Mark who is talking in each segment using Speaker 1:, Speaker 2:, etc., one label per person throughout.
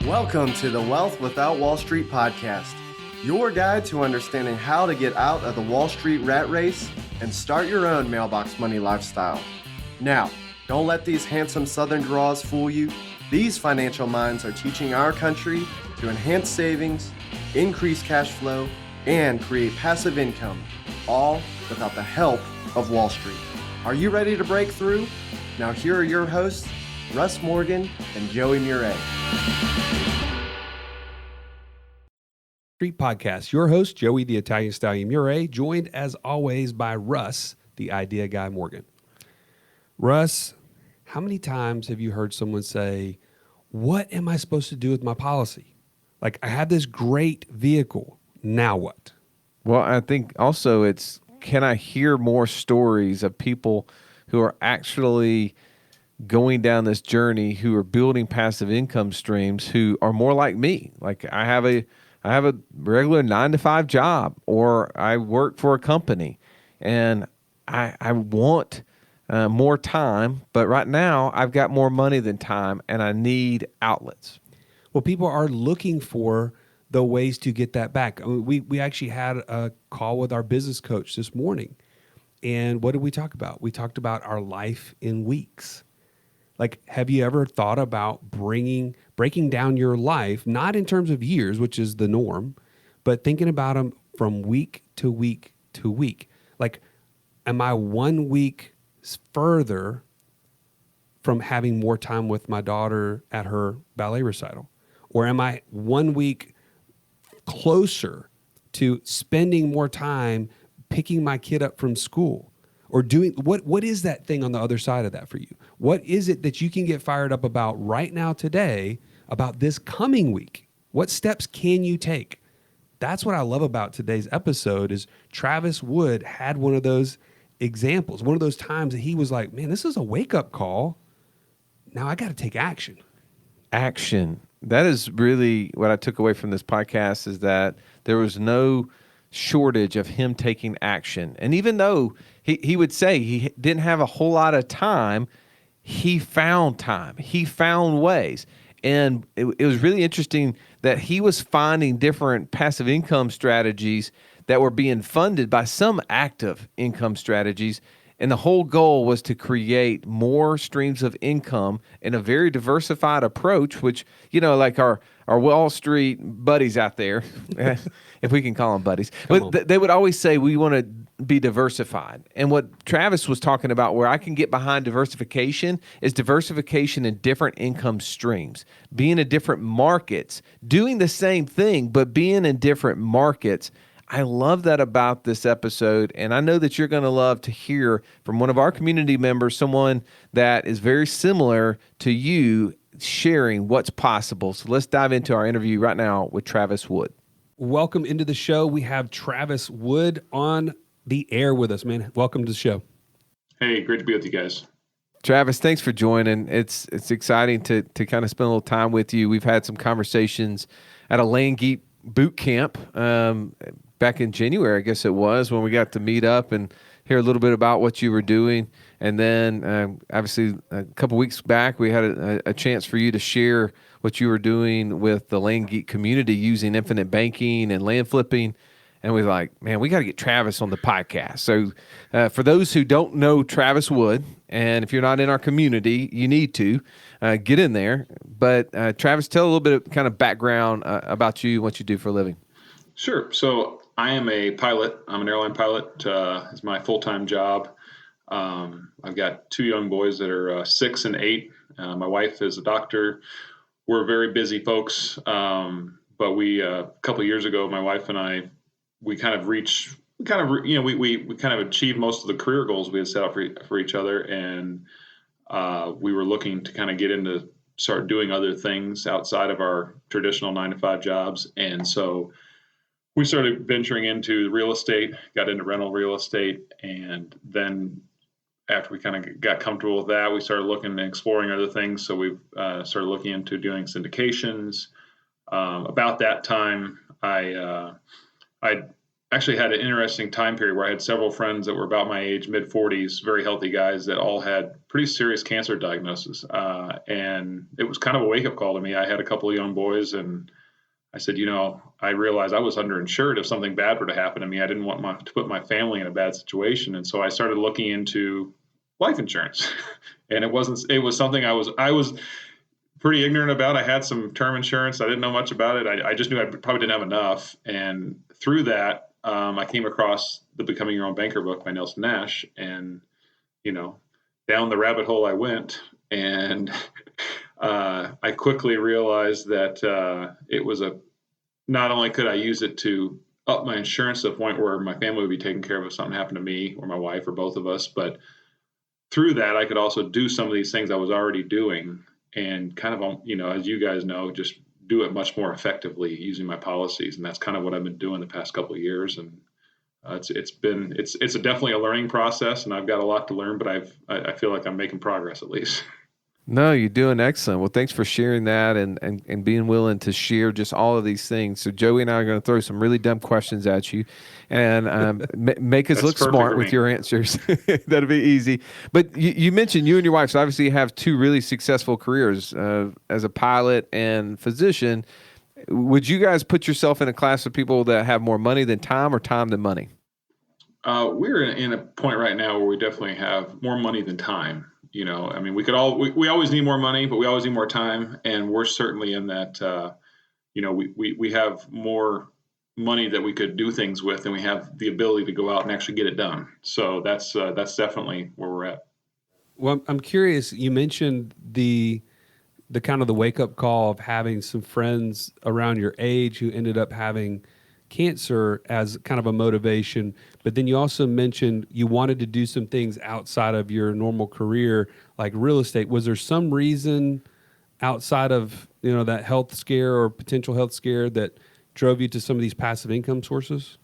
Speaker 1: Welcome to the Wealth Without Wall Street podcast, your guide to understanding how to get out of the Wall Street rat race and start your own mailbox money lifestyle. Now, don't let these handsome Southern draws fool you. These financial minds are teaching our country to enhance savings, increase cash flow, and create passive income, all without the help of Wall Street. Are you ready to break through? Now here are your hosts, Russ Morgan and Joey Murray.
Speaker 2: Street Podcast. Your host, Joey the Italian Stallion Murray, joined as always by Russ, the idea guy Morgan. Russ, how many times have you heard someone say, what am I supposed to do with my policy? Like, I have this great vehicle. Now what?
Speaker 3: Well, I think also it's, can I hear more stories of people who are actually going down this journey, who are building passive income streams, who are more like me? Like I have a regular 9-to-5 job, or I work for a company, and I want more time, but right now I've got more money than time, and I need outlets.
Speaker 2: Well, people are looking for the ways to get that back. I mean, we actually had a call with our business coach this morning, and what did we talk about? We talked about our life in weeks. Like, have you ever thought about breaking down your life, not in terms of years, which is the norm, but thinking about them from week to week to week? Like, am I 1 week further from having more time with my daughter at her ballet recital? Or am I 1 week closer to spending more time picking my kid up from school? Or doing what is that thing on the other side of that for you? What is it that you can get fired up about right now today about this coming week? What steps can you take? That's what I love about today's episode is Travis Wood had one of those examples, one of those times that he was like, man, this is a wake-up call. Now I got to take action.
Speaker 3: Action. That is really what I took away from this podcast, is that there was no shortage of him taking action. And even though he would say he didn't have a whole lot of time, he found time. He found ways. And it was really interesting that he was finding different passive income strategies that were being funded by some active income strategies. And the whole goal was to create more streams of income in a very diversified approach, which, you know, like our Wall Street buddies out there, if we can call them buddies, but they would always say, we want to be diversified. And what Travis was talking about, where I can get behind diversification, is diversification in different income streams, being in different markets, doing the same thing, but being in different markets. I love that about this episode, and I know that you're going to love to hear from one of our community members, someone that is very similar to you, sharing what's possible. So let's dive into our interview right now with Travis Wood.
Speaker 2: Welcome into the show. We have Travis Wood on the air with us, man. Welcome to the show.
Speaker 4: Hey, great to be with you guys.
Speaker 3: Travis, thanks for joining. It's exciting to kind of spend a little time with you. We've had some conversations at a Land Geek boot camp back in January, I guess it was, when we got to meet up and hear a little bit about what you were doing. And then obviously a couple weeks back, we had a chance for you to share what you were doing with the Land Geek community using infinite banking and land flipping. And we were like, man, we got to get Travis on the podcast. So for those who don't know Travis Wood, and if you're not in our community, you need to get in there. But Travis, tell a little bit of kind of background about you, what you do for a living.
Speaker 4: Sure. So I am a pilot. I'm an airline pilot. It's my full-time job. I've got two young boys that are 6 and 8. My wife is a doctor. We're very busy folks. But we a couple of years ago, my wife and I, we kind of achieved most of the career goals we had set out for each other. And we were looking to kind of get into start doing other things outside of our traditional 9-to-5 jobs. And so we started venturing into real estate, got into rental real estate. And then after we kind of got comfortable with that, we started looking and exploring other things. So we've started looking into doing syndications. About that time, I actually had an interesting time period where I had several friends that were about my age, mid 40s, very healthy guys that all had pretty serious cancer diagnoses. And it was kind of a wake up call to me. I had a couple of young boys, and I said, I realized I was underinsured if something bad were to happen to me. I didn't want to put my family in a bad situation. And so I started looking into life insurance. And it was something I was pretty ignorant about. I had some term insurance. I didn't know much about it. I just knew I probably didn't have enough. And through that, I came across the Becoming Your Own Banker book by Nelson Nash, and, down the rabbit hole I went. And I quickly realized that it was not only could I use it to up my insurance to the point where my family would be taken care of if something happened to me or my wife or both of us, but through that, I could also do some of these things I was already doing and kind of, as you guys know, just do it much more effectively using my policies. And that's kind of what I've been doing the past couple of years. And it's definitely a learning process, and I've got a lot to learn, but I feel like I'm making progress at least.
Speaker 3: No, you're doing excellent. Well, thanks for sharing that and being willing to share just all of these things. So Joey and I are going to throw some really dumb questions at you and make us look smart with your answers. That'll be easy. But you mentioned you and your wife, so obviously you have two really successful careers as a pilot and physician. Would you guys put yourself in a class of people that have more money than time or time than money?
Speaker 4: We're in a point right now where we definitely have more money than time. We always need more money, but we always need more time. And we're certainly in that, we have more money that we could do things with, and we have the ability to go out and actually get it done. So that's definitely where we're at.
Speaker 2: Well, I'm curious, you mentioned the kind of the wake up call of having some friends around your age who ended up having cancer as kind of a motivation, but then you also mentioned you wanted to do some things outside of your normal career, like real estate. Was there some reason outside of, that health scare or potential health scare that drove you to some of these passive income sources?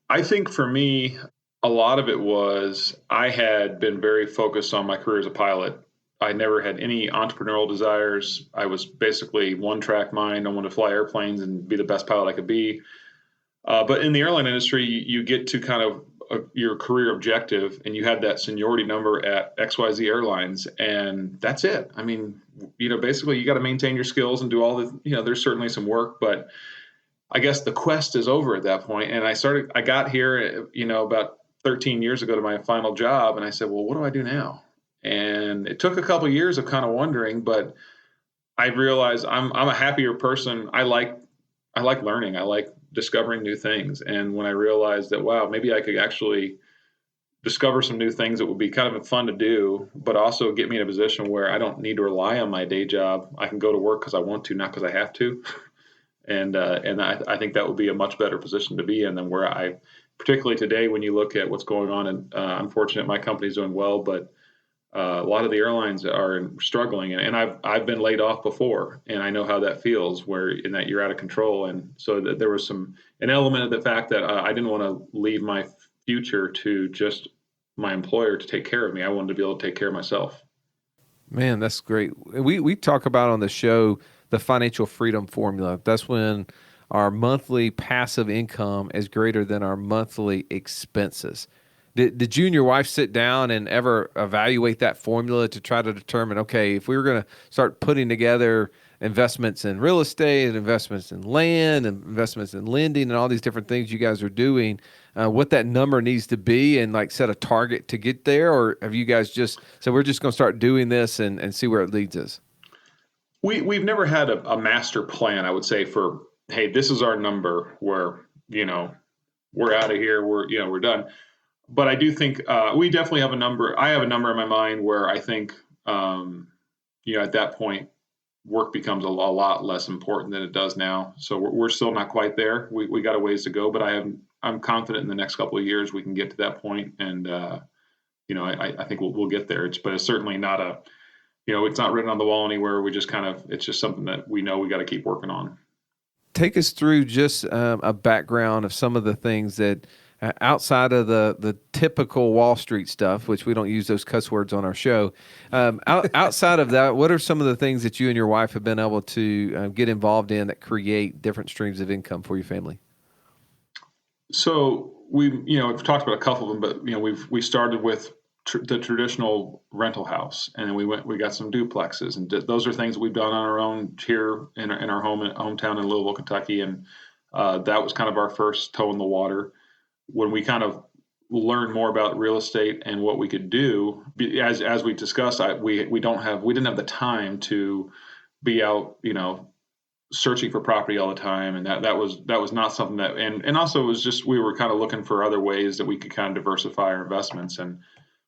Speaker 4: I think for me, a lot of it was I had been very focused on my career as a pilot. I never had any entrepreneurial desires. I was basically one-track mind. I wanted to fly airplanes and be the best pilot I could be. But in the airline industry, you get to kind of your career objective, and you had that seniority number at XYZ Airlines, and that's it. I mean, basically you got to maintain your skills and do all the, there's certainly some work, but I guess the quest is over at that point. And I got here, about 13 years ago to my final job, and I said, well, what do I do now? And it took a couple of years of kind of wondering, but I realized I'm a happier person. I like learning. I like discovering new things. And when I realized that, wow, maybe I could actually discover some new things that would be kind of fun to do, but also get me in a position where I don't need to rely on my day job. I can go to work because I want to, not because I have to. And I think that would be a much better position to be in than where particularly today, when you look at what's going on. And unfortunately, my company's doing well, but a lot of the airlines are struggling, and I've been laid off before, and I know how that feels, in that you're out of control. And so there was an element of the fact that I didn't want to leave my future to just my employer to take care of me. I wanted to be able to take care of myself.
Speaker 3: Man, that's great. We talk about on the show the financial freedom formula. That's when our monthly passive income is greater than our monthly expenses. Did you and your wife sit down and ever evaluate that formula to try to determine, okay, if we were going to start putting together investments in real estate, investments in land, and investments in lending, and all these different things you guys are doing, what that number needs to be, and like set a target to get there? Or have you guys just said, we're just going to start doing this and see where it leads us?
Speaker 4: We've never had a master plan, I would say, for, hey, this is our number where, we're out of here, we're done. But I do think we definitely have a number. I have a number in my mind where I think, at that point, work becomes a lot less important than it does now. So we're still not quite there. We got a ways to go, but I'm confident in the next couple of years we can get to that point. And, I think we'll get there. But it's certainly not it's not written on the wall anywhere. We just it's just something that we know we got to keep working on.
Speaker 3: Take us through just a background of some of the things that, outside of the typical Wall Street stuff, which we don't use those cuss words on our show, outside of that, what are some of the things that you and your wife have been able to get involved in that create different streams of income for your family?
Speaker 4: So we've talked about a couple of them, but we started with the traditional rental house, and then we got some duplexes, and those are things that we've done on our own here in our hometown in Louisville, Kentucky, and that was kind of our first toe in the water. When we kind of learned more about real estate and what we could do, as we discussed, we didn't have the time to be out, searching for property all the time, and that was not something that, and also it was just, we were kind of looking for other ways that we could kind of diversify our investments. And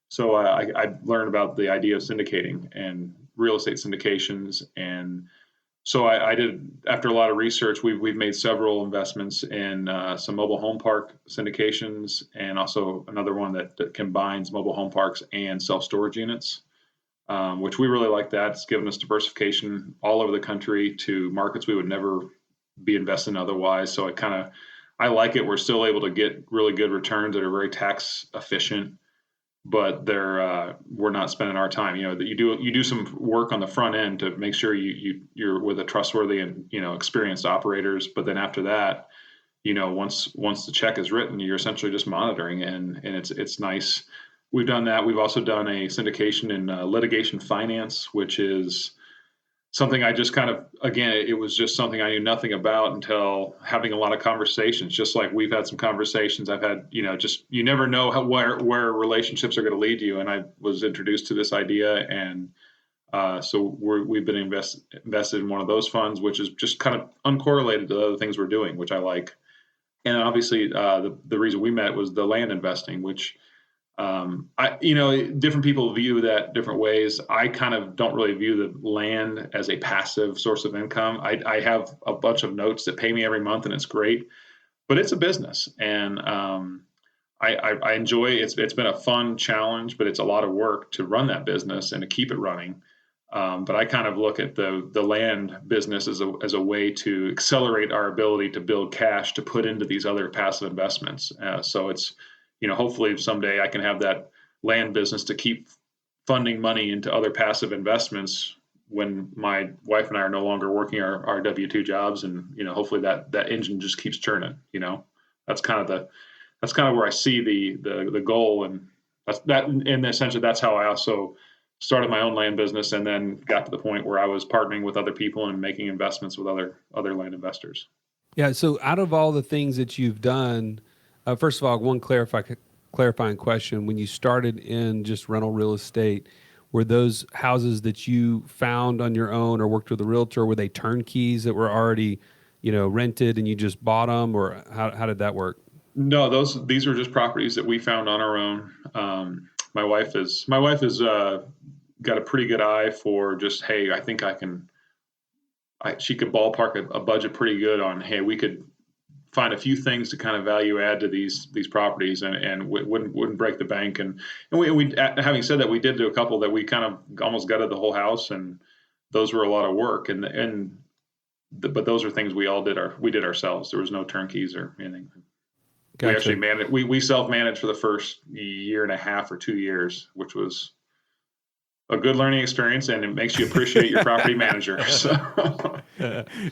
Speaker 4: so I learned about the idea of syndicating and real estate syndications. And so I did, after a lot of research, we've made several investments in some mobile home park syndications, and also another one that combines mobile home parks and self-storage units, which we really like. That it's given us diversification all over the country to markets we would never be investing in otherwise. So I like it. We're still able to get really good returns that are very tax efficient, but we're not spending our time. That you do some work on the front end to make sure you're with a trustworthy and experienced operators. But then after that, once the check is written, you're essentially just monitoring, and it's nice. We've done that. We've also done a syndication in litigation finance, which is something I just kind of, again, it was just something I knew nothing about until having a lot of conversations, just like we've had some conversations. I've had, just, you never know where relationships are going to lead you. And I was introduced to this idea. And so we've been invested in one of those funds, which is just kind of uncorrelated to the other things we're doing, which I like. And obviously the reason we met was the land investing, which, different people view that different ways. I kind of don't really view the land as a passive source of income. I have a bunch of notes that pay me every month, and it's great, but it's a business, and I enjoy it. It's been a fun challenge, but it's a lot of work to run that business and to keep it running. But I kind of look at the land business as a way to accelerate our ability to build cash to put into these other passive investments. So it's, hopefully someday I can have that land business to keep funding money into other passive investments when my wife and I are no longer working our W-2 jobs, and hopefully that engine just keeps churning. That's kind of where I see the goal, and essentially that's how I also started my own land business, and then got to the point where I was partnering with other people and making investments with other land investors.
Speaker 2: Yeah. So out of all the things that you've done, first of all, one clarifying question. When you started in just rental real estate, were those houses that you found on your own or worked with a realtor, were they turnkeys that were already, rented and you just bought them, or how did that work?
Speaker 4: No, these were just properties that we found on our own. My wife has got a pretty good eye for just, hey, I think she could ballpark a budget pretty good on, hey, we could find a few things to kind of value add to these properties, and wouldn't break the bank. And we having said that, we did do a couple that we kind of almost gutted the whole house, and those were a lot of work. But those are things we did ourselves. There was no turnkeys or anything.
Speaker 2: Gotcha.
Speaker 4: We actually managed. We self-managed for the first year and a half or 2 years, which was a good learning experience, and it makes you appreciate your property manager. So.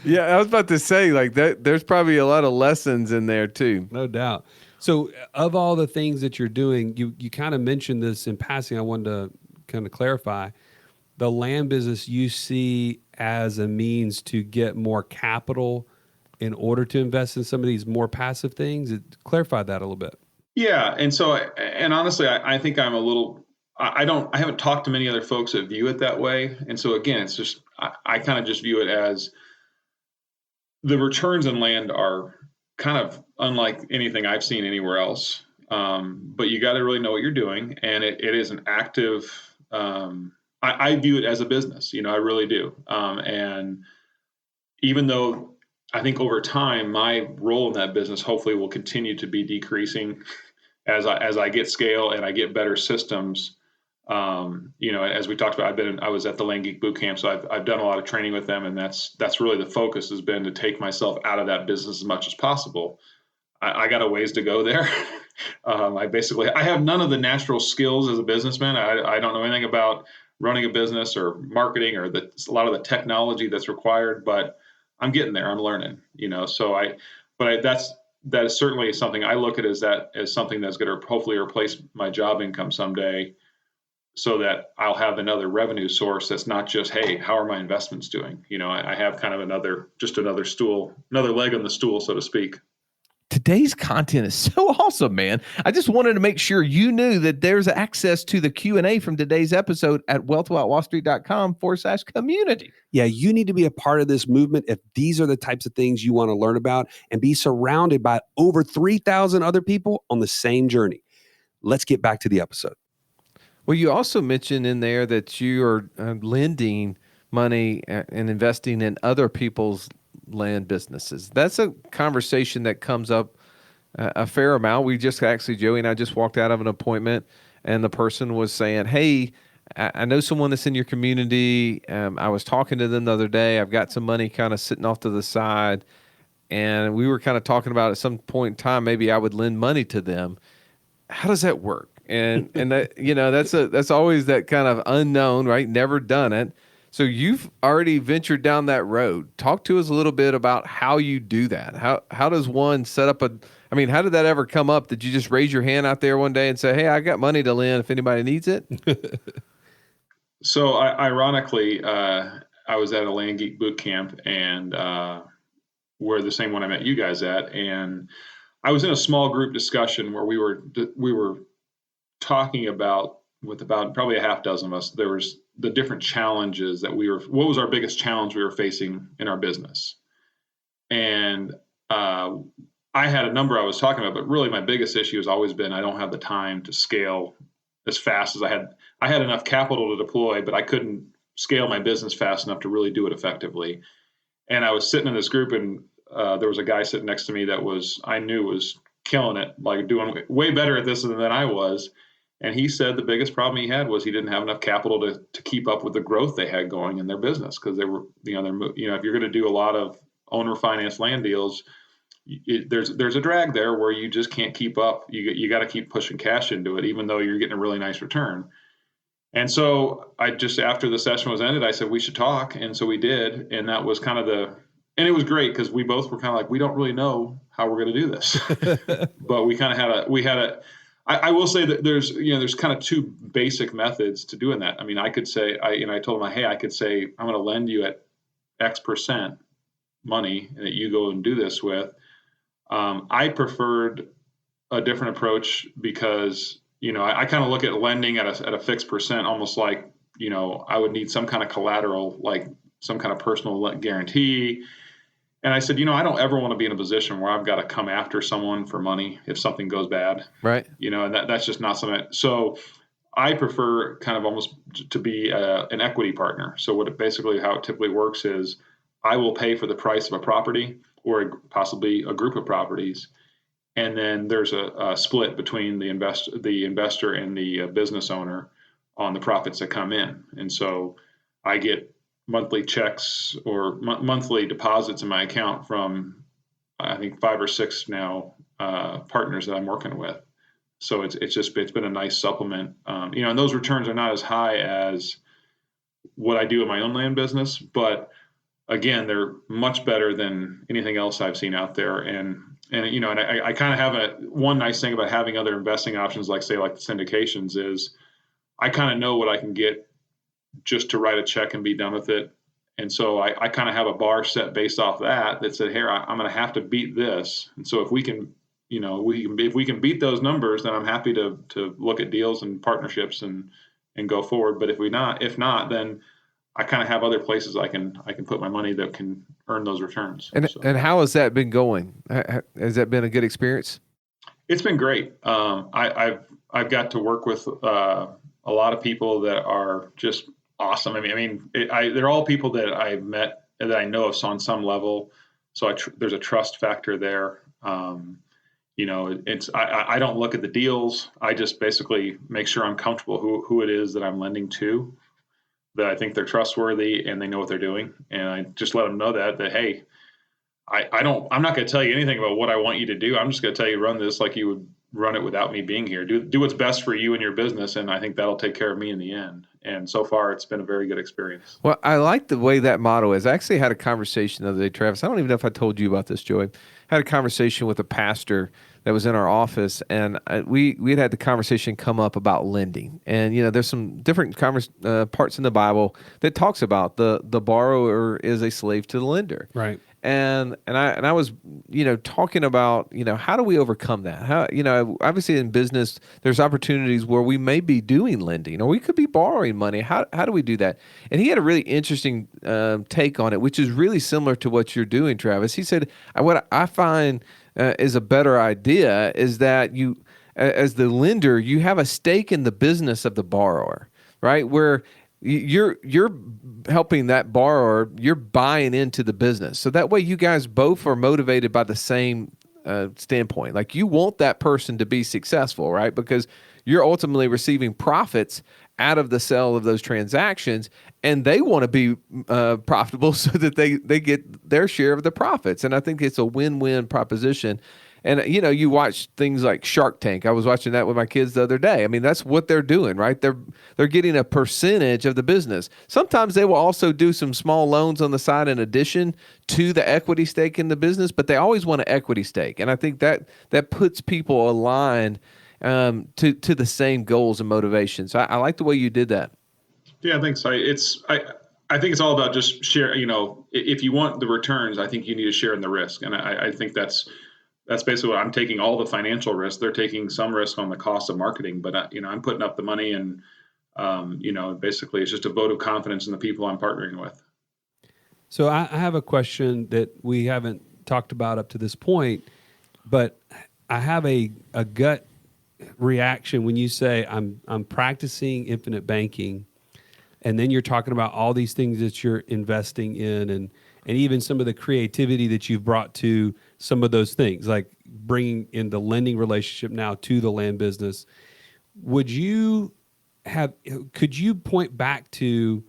Speaker 3: Yeah, I was about to say, like, that there's probably a lot of lessons in there too.
Speaker 2: No doubt. So of all the things that you're doing, you kind of mentioned this in passing. I wanted to kind of clarify. The land business you see as a means to get more capital in order to invest in some of these more passive things. Clarify that a little bit.
Speaker 4: Yeah, and honestly, I think I'm a little. I haven't talked to many other folks that view it that way. And so again, it's just, I kind of just view it as the returns in land are kind of unlike anything I've seen anywhere else. But you got to really know what you're doing. And it is an active, I view it as a business, I really do. And even though I think over time, my role in that business hopefully will continue to be decreasing as I get scale and I get better systems. As we talked about, I was at the Land Geek Boot Camp, so I've done a lot of training with them, and that's really the focus has been to take myself out of that business as much as possible. I got a ways to go there. I have none of the natural skills as a businessman. I don't know anything about running a business or marketing or a lot of the technology that's required, but I'm getting there. I'm learning, that is certainly something I look at as something that's going to hopefully replace my job income someday, so that I'll have another revenue source that's not just, hey, how are my investments doing? I have kind of another leg on the stool, so to speak.
Speaker 3: Today's content is so awesome, man. I just wanted to make sure you knew that there's access to the Q&A from today's episode at wealthwithoutwallstreet.com/community.
Speaker 2: Yeah, you need to be a part of this movement if these are the types of things you want to learn about and be surrounded by over 3,000 other people on the same journey. Let's get back to the episode.
Speaker 3: Well, you also mentioned in there that you are lending money and investing in other people's land businesses. That's a conversation that comes up a fair amount. We just actually, Joey and I just walked out of an appointment, and the person was saying, hey, I know someone that's in your community. I was talking to them the other day. I've got some money kind of sitting off to the side, and we were kind of talking about at some point in time, maybe I would lend money to them. How does that work? And that, that's always that kind of unknown, right? Never done it. So you've already ventured down that road. Talk to us a little bit about how you do that. How does one set up how did that ever come up? Did you just raise your hand out there one day and say, hey, I got money to lend if anybody needs it?
Speaker 4: So ironically, I was at a Land Geek boot camp, and we're the same one I met you guys at. And I was in a small group discussion where we were talking about, with about probably a half dozen of us, there was the different challenges that what was our biggest challenge we were facing in our business. And I had a number I was talking about, but really my biggest issue has always been I don't have the time to scale as fast as I had. I had enough capital to deploy, but I couldn't scale my business fast enough to really do it effectively. And I was sitting in this group, and there was a guy sitting next to me that I knew was killing it, like doing way better at this than I was. And he said the biggest problem he had was he didn't have enough capital to keep up with the growth they had going in their business, because they were, if you're going to do a lot of owner finance land deals, there's a drag there where you just can't keep up. You got to keep pushing cash into it, even though you're getting a really nice return. And so after the session was ended, I said, we should talk. And so we did. And that was kind of and it was great, because we both were kind of like, we don't really know how we're going to do this, but we kind of I will say that there's kind of two basic methods to doing that. I mean, I could say, I told him, hey, I could say, I'm going to lend you at X% money that you go and do this with. I preferred a different approach because, I kind of look at lending at a fixed percent, almost like, I would need some kind of collateral, like some kind of personal guarantee. And I said, I don't ever want to be in a position where I've got to come after someone for money if something goes bad.
Speaker 3: Right.
Speaker 4: And that's just not something. So I prefer kind of almost to be an equity partner. So how it typically works is I will pay for the price of a property or possibly a group of properties. And then there's a split between the investor and the business owner on the profits that come in. And so I get monthly checks or monthly deposits in my account from, I think, 5 or 6 now partners that I'm working with. So it's been a nice supplement. And those returns are not as high as what I do in my own land business, but again, they're much better than anything else I've seen out there. And I kind of have one nice thing about having other investing options, like the syndications, is I kind of know what I can get just to write a check and be done with it. And so I kind of have a bar set based off that said, here, I'm going to have to beat this. And so if we can beat those numbers, then I'm happy to look at deals and partnerships and go forward. But if not, then I kind of have other places I can put my money that can earn those returns.
Speaker 3: And how has that been going? Has that been a good experience?
Speaker 4: It's been great. I've got to work with a lot of people that are just awesome. They're all people that I've met and that I know of on some level. So there's a trust factor there. I don't look at the deals. I just basically make sure I'm comfortable who it is that I'm lending to, that I think they're trustworthy and they know what they're doing. And I just let them know that hey, I'm not going to tell you anything about what I want you to do. I'm just going to tell you run this like you would run it without me being here. Do what's best for you and your business, and I think that'll take care of me in the end. And so far, it's been a very good experience.
Speaker 3: Well, I like the way that motto is. I actually had a conversation the other day, Travis. I don't even know if I told you about this, Joey. Had a conversation with a pastor that was in our office, and we had the conversation come up about lending. And there's some different parts in the Bible that talks about the borrower is a slave to the lender.
Speaker 2: Right.
Speaker 3: And I was talking about how do we overcome that? How obviously in business there's opportunities where we may be doing lending or we could be borrowing money. How do we do that? And he had a really interesting take on it, which is really similar to what you're doing, Travis. He said what I find is a better idea is that you as the lender you have a stake in the business of the borrower, right? Where you're helping that borrower, you're buying into the business. So that way you guys both are motivated by the same standpoint. Like you want that person to be successful, right? Because you're ultimately receiving profits out of the sale of those transactions, and they want to be profitable so that they get their share of the profits. And I think it's a win-win proposition. And, you watch things like Shark Tank. I was watching that with my kids the other day. I mean, that's what they're doing, right? They're getting a percentage of the business. Sometimes they will also do some small loans on the side in addition to the equity stake in the business, but they always want an equity stake. And I think that puts people aligned to the same goals and motivations. So I like the way you did that.
Speaker 4: Yeah, thanks. I think it's all about just share. If you want the returns, I think you need to share in the risk. And I think that's basically what I'm taking all the financial risk. They're taking some risk on the cost of marketing, but I'm putting up the money and, basically it's just a vote of confidence in the people I'm partnering with.
Speaker 2: So I have a question that we haven't talked about up to this point, but I have a gut reaction when you say I'm practicing infinite banking, and then you're talking about all these things that you're investing in and even some of the creativity that you've brought to some of those things, like bringing in the lending relationship now to the land business. Could you point back to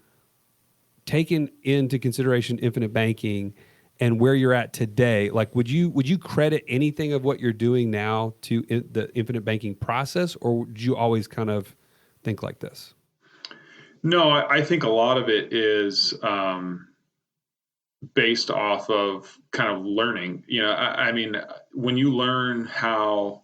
Speaker 2: taking into consideration infinite banking and where you're at today? Like, would you credit anything of what you're doing now to the infinite banking process, or would you always kind of think like this?
Speaker 4: No, I think a lot of it is based off of kind of learning. I mean, when you learning how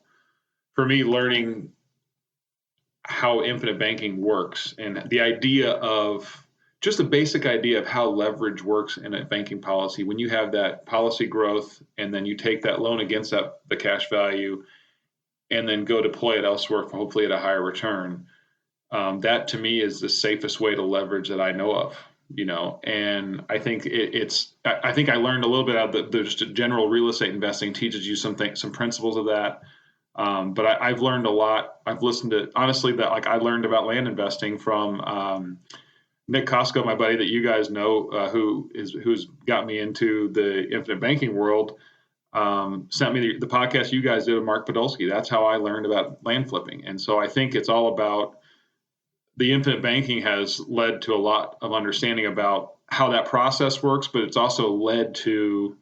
Speaker 4: infinite banking works and the idea of just the basic idea of how leverage works in a banking policy, when you have that policy growth and then you take that loan against the cash value and then go deploy it elsewhere for hopefully at a higher return. That to me is the safest way to leverage that I know of, and I think I think I learned a little bit out of the just general real estate investing teaches you some principles of that. But I've learned a lot. I've listened to, honestly, that like I learned about land investing from Nick Costco, my buddy that you guys know, who's got me into the infinite banking world. Sent me the podcast you guys did with Mark Podolsky. That's how I learned about land flipping. And so I think it's all about the infinite banking has led to a lot of understanding about how that process works, but it's also led to,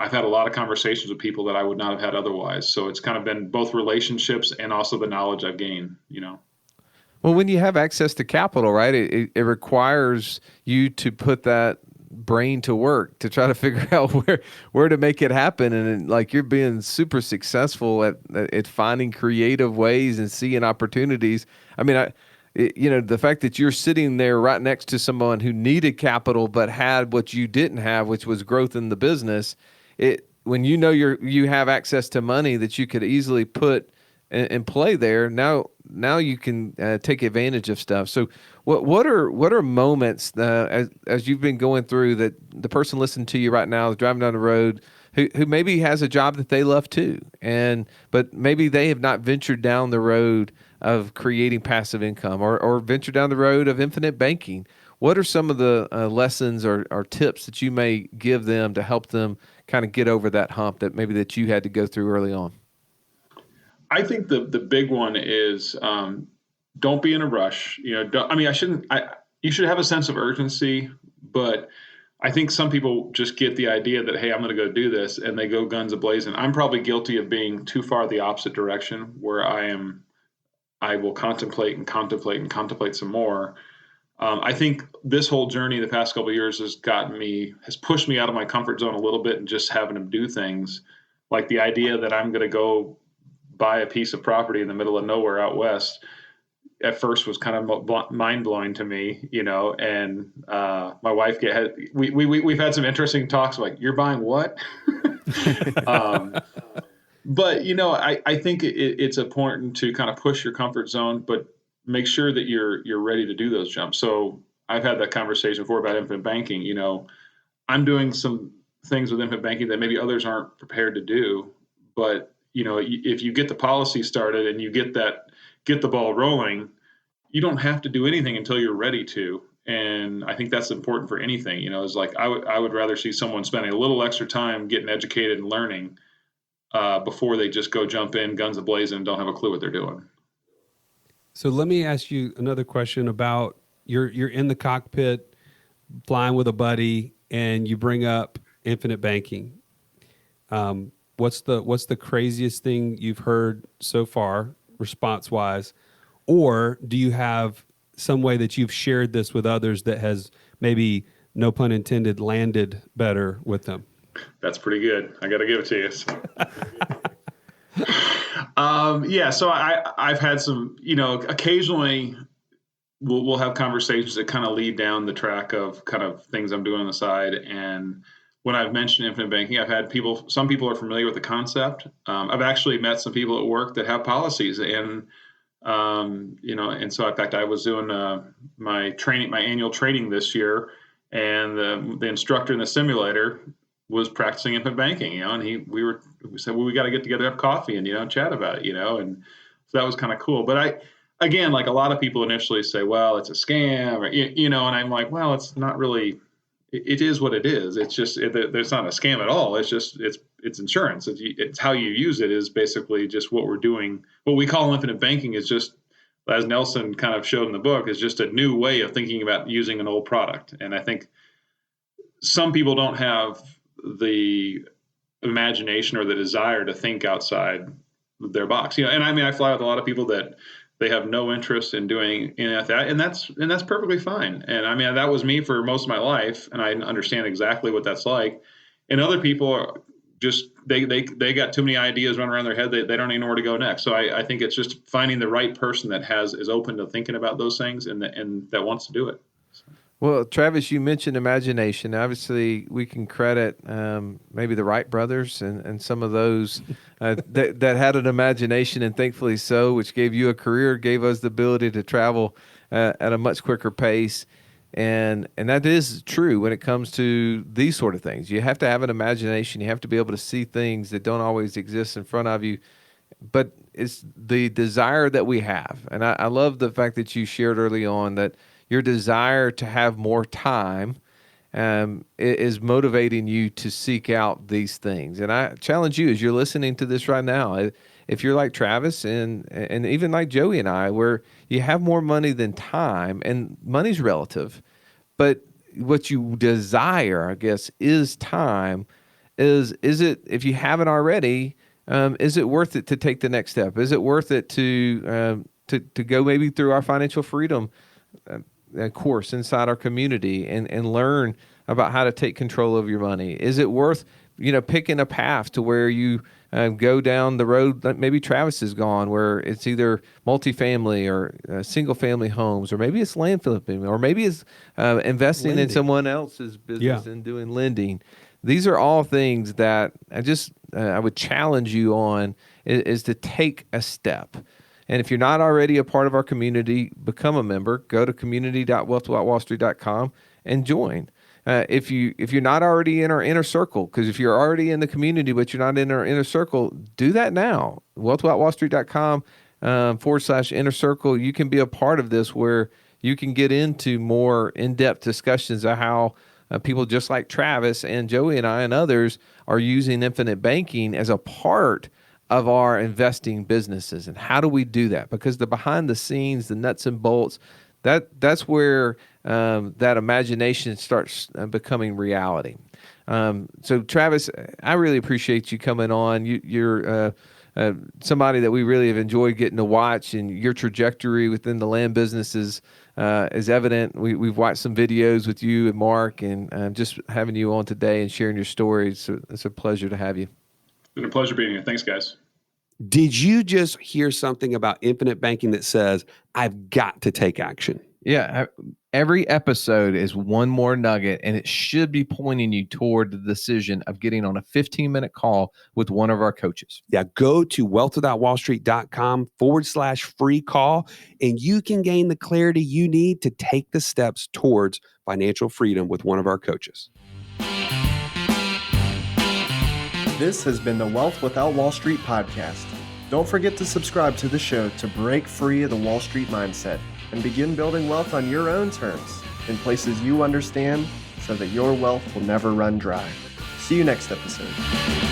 Speaker 4: I've had a lot of conversations with people that I would not have had otherwise. So it's kind of been both relationships and also the knowledge I've gained,
Speaker 3: Well, when you have access to capital, right, it requires you to put that brain to work to try to figure out where to make it happen. And like you're being super successful at finding creative ways and seeing opportunities. I mean, the fact that you're sitting there right next to someone who needed capital but had what you didn't have, which was growth in the business, when you have access to money that you could easily put and play there, now you can take advantage of stuff. So what are moments as you've been going through that the person listening to you right now is driving down the road who maybe has a job that they love too, but maybe they have not ventured down the road of creating passive income or venture down the road of infinite banking? What are some of the lessons or tips that you may give them to help them kind of get over that hump that you had to go through early on?
Speaker 4: I think the big one is don't be in a rush. You should have a sense of urgency, but I think some people just get the idea that, hey, I'm going to go do this, and they go guns a-blazing. I'm probably guilty of being too far the opposite direction, where I will contemplate and contemplate and contemplate some more. I think this whole journey the past couple of years has pushed me out of my comfort zone a little bit, and just having to do things like the idea that I'm going to go buy a piece of property in the middle of nowhere out west at first was kind of mind blowing to me, and my wife we've had some interesting talks like, you're buying what? But I think it's important to kind of push your comfort zone, but make sure that you're ready to do those jumps. So I've had that conversation before about infinite banking. I'm doing some things with infinite banking that maybe others aren't prepared to do, but if you get the policy started and you get the ball rolling, you don't have to do anything until you're ready to. And I think that's important for anything. It's like I would rather see someone spending a little extra time getting educated and learning before they just go jump in guns a-blazing and don't have a clue what they're doing.
Speaker 2: So let me ask you another question about you're in the cockpit flying with a buddy and you bring up infinite banking. What's the craziest thing you've heard so far, response wise? Or do you have some way that you've shared this with others that has maybe, no pun intended, landed better with them?
Speaker 4: That's pretty good. I got to give it to you. Yeah. So I've had some, occasionally we'll have conversations that kind of lead down the track of kind of things I'm doing on the side. And when I've mentioned infinite banking, I've had some people are familiar with the concept. I've actually met some people at work that have policies, and and so in fact, I was doing my annual training this year, and the instructor in the simulator was practicing infinite banking, and we said, well, we got to get together, have coffee, and chat about it, and so that was kind of cool. But again, like a lot of people initially say, well, it's a scam, or, and I'm like, well, it's not really. It is what it is. It's just there's not a scam at all. It's just it's insurance. It's how you use it is basically just what we're doing. What we call infinite banking is just, as Nelson kind of showed in the book, is just a new way of thinking about using an old product. And I think some people don't have the imagination or the desire to think outside their box. And I mean, I fly with a lot of people that they have no interest in doing any of that, and that's perfectly fine. And I mean, that was me for most of my life, and I understand exactly what that's like. And other people are just they got too many ideas running around their head. They don't even know where to go next. So I think it's just finding the right person that is open to thinking about those things and that wants to do it.
Speaker 3: Well, Travis, you mentioned imagination. Obviously, we can credit maybe the Wright brothers and some of those that had an imagination, and thankfully so, which gave you a career, gave us the ability to travel at a much quicker pace. And that is true when it comes to these sort of things. You have to have an imagination. You have to be able to see things that don't always exist in front of you. But it's the desire that we have. And I love the fact that you shared early on that your desire to have more time is motivating you to seek out these things. And I challenge you, as you're listening to this right now, if you're like Travis and even like Joey and I, where you have more money than time, and money's relative, but what you desire, I guess, is time. Is it, if you haven't already, is it worth it to take the next step? Is it worth it to go maybe through our financial freedom course inside our community and learn about how to take control of your money? Is it worth, picking a path to where you go down the road that maybe Travis has gone, where it's either multifamily or single family homes, or maybe it's land flipping, or maybe it's investing in someone else's business and doing lending. These are all things that I would challenge you on is to take a step. And if you're not already a part of our community, become a member. Go to community.wealthwithoutwallstreet.com and join. If you're not already in our inner circle, because if you're already in the community but you're not in our inner circle, do that now. wealthwithoutwallstreet.com /inner circle. You can be a part of this, where you can get into more in-depth discussions of how people just like Travis and Joey and I and others are using infinite banking as a part of our investing businesses. And how do we do that? Because the behind the scenes, the nuts and bolts, That's where that imagination starts becoming reality. So Travis, I really appreciate you coming on. You're somebody that we really have enjoyed getting to watch, and your trajectory within the land business is evident. We've watched some videos with you and Mark, and just having you on today and sharing your stories. So it's a pleasure to have you.
Speaker 4: It's been a pleasure being here. Thanks, guys.
Speaker 2: Did you just hear something about infinite banking that says, I've got to take action?
Speaker 3: Yeah. Every episode is one more nugget, and it should be pointing you toward the decision of getting on a 15-minute call with one of our coaches.
Speaker 2: Yeah, go to wealthwithoutwallstreet.com/free call, and you can gain the clarity you need to take the steps towards financial freedom with one of our coaches.
Speaker 1: This has been the Wealth Without Wall Street podcast. Don't forget to subscribe to the show to break free of the Wall Street mindset and begin building wealth on your own terms in places you understand so that your wealth will never run dry. See you next episode.